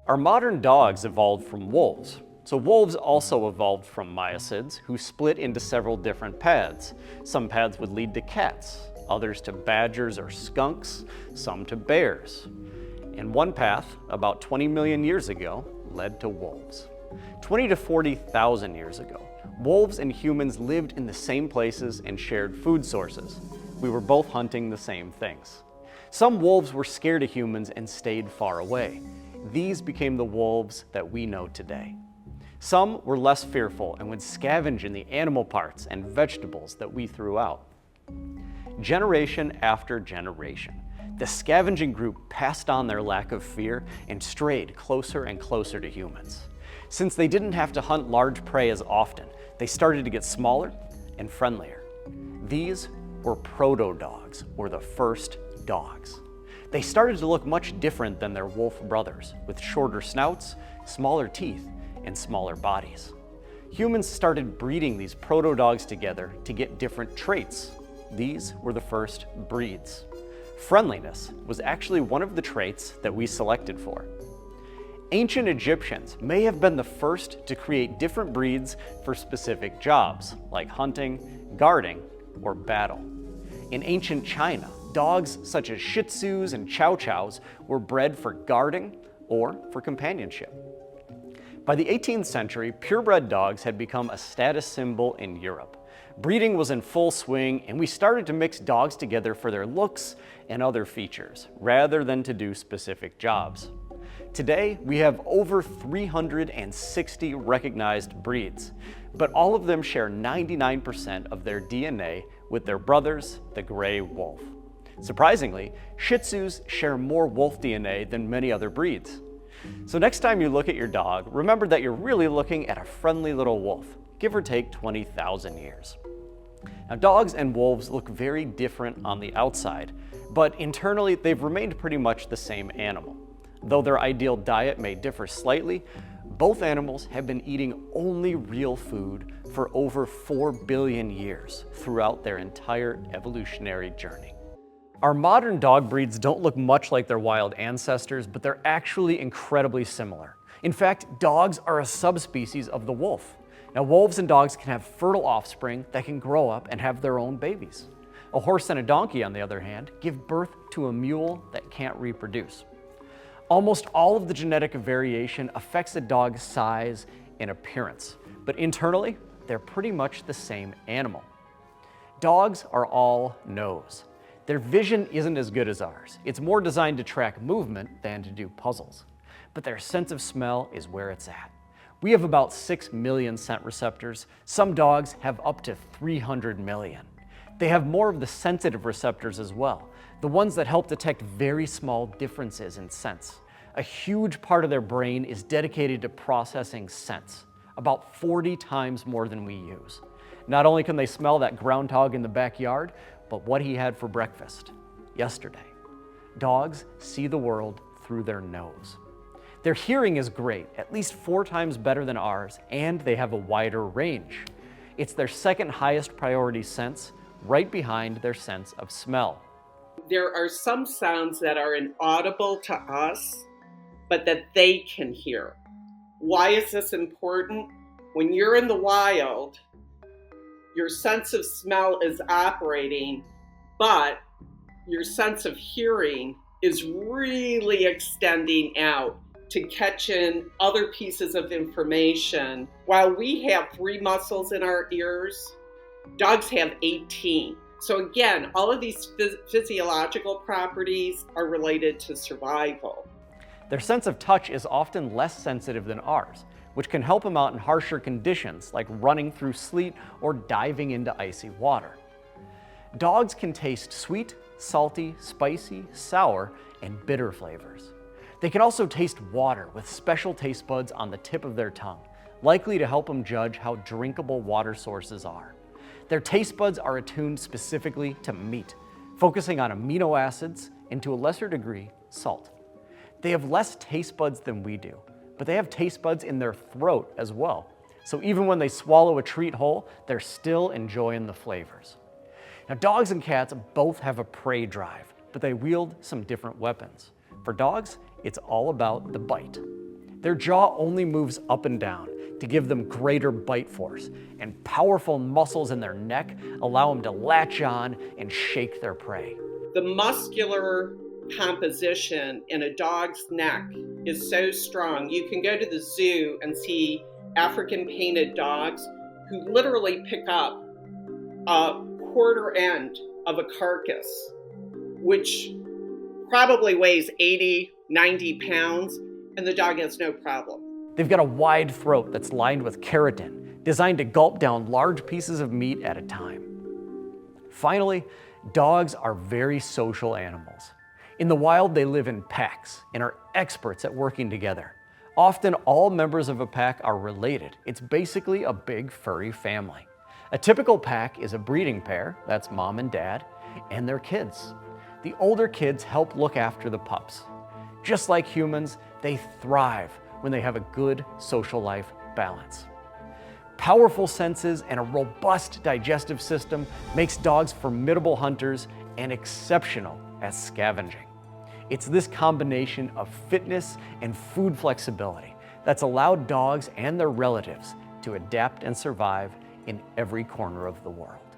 Our modern dogs evolved from wolves. So wolves also evolved from miacids, who split into several different paths. Some paths would lead to cats, others to badgers or skunks, some to bears. And one path, about 20 million years ago, led to wolves. 20 to 40,000 years ago, wolves and humans lived in the same places and shared food sources. We were both hunting the same things. Some wolves were scared of humans and stayed far away. These became the wolves that we know today. Some were less fearful and would scavenge in the animal parts and vegetables that we threw out. Generation after generation, the scavenging group passed on their lack of fear and strayed closer and closer to humans. Since they didn't have to hunt large prey as often, they started to get smaller and friendlier. These were proto-dogs, or the first dogs. They started to look much different than their wolf brothers, with shorter snouts, smaller teeth, and smaller bodies. Humans started breeding these proto-dogs together to get different traits. These were the first breeds. Friendliness was actually one of the traits that we selected for. Ancient Egyptians may have been the first to create different breeds for specific jobs, like hunting, guarding, or battle. In ancient China, dogs such as Shih Tzus and Chow Chows were bred for guarding or for companionship. By the 18th century, purebred dogs had become a status symbol in Europe. Breeding was in full swing, and we started to mix dogs together for their looks and other features, rather than to do specific jobs. Today, we have over 360 recognized breeds, but all of them share 99% of their DNA with their brothers, the gray wolf. Surprisingly, Shih Tzus share more wolf DNA than many other breeds. So next time you look at your dog, remember that you're really looking at a friendly little wolf, give or take 20,000 years. Now, dogs and wolves look very different on the outside, but internally they've remained pretty much the same animal. Though their ideal diet may differ slightly, both animals have been eating only real food for over 4 billion years throughout their entire evolutionary journey. Our modern dog breeds don't look much like their wild ancestors, but they're actually incredibly similar. In fact, dogs are a subspecies of the wolf. Now, wolves and dogs can have fertile offspring that can grow up and have their own babies. A horse and a donkey, on the other hand, give birth to a mule that can't reproduce. Almost all of the genetic variation affects a dog's size and appearance, but internally, they're pretty much the same animal. Dogs are all nose. Their vision isn't as good as ours. It's more designed to track movement than to do puzzles. But their sense of smell is where it's at. We have about 6 million scent receptors. Some dogs have up to 300 million. They have more of the sensitive receptors as well, the ones that help detect very small differences in scents. A huge part of their brain is dedicated to processing scents, about 40 times more than we use. Not only can they smell that groundhog in the backyard, but what he had for breakfast yesterday. Dogs see the world through their nose. Their hearing is great, at least 4 times better than ours, and they have a wider range. It's their second highest priority sense, right behind their sense of smell. There are some sounds that are inaudible to us, but that they can hear. Why is this important? When you're in the wild, your sense of smell is operating, but your sense of hearing is really extending out to catch in other pieces of information. While we have 3 muscles in our ears, dogs have 18. So again, all of these physiological properties are related to survival. Their sense of touch is often less sensitive than ours, which can help them out in harsher conditions like running through sleet or diving into icy water. Dogs can taste sweet, salty, spicy, sour, and bitter flavors. They can also taste water with special taste buds on the tip of their tongue, likely to help them judge how drinkable water sources are. Their taste buds are attuned specifically to meat, focusing on amino acids and, to a lesser degree, salt. They have less taste buds than we do, but they have taste buds in their throat as well. So even when they swallow a treat whole, they're still enjoying the flavors. Now, dogs and cats both have a prey drive, but they wield some different weapons. For dogs, it's all about the bite. Their jaw only moves up and down to give them greater bite force, and powerful muscles in their neck allow them to latch on and shake their prey. The muscular composition in a dog's neck is so strong. You can go to the zoo and see African painted dogs who literally pick up a quarter end of a carcass, which probably weighs 80, 90 pounds, and the dog has no problem. They've got a wide throat that's lined with keratin, designed to gulp down large pieces of meat at a time. Finally, dogs are very social animals. In the wild, they live in packs and are experts at working together. Often, all members of a pack are related. It's basically a big furry family. A typical pack is a breeding pair, that's mom and dad, and their kids. The older kids help look after the pups. Just like humans, they thrive when they have a good social life balance. Powerful senses and a robust digestive system makes dogs formidable hunters and exceptional at scavenging. It's this combination of fitness and food flexibility that's allowed dogs and their relatives to adapt and survive in every corner of the world.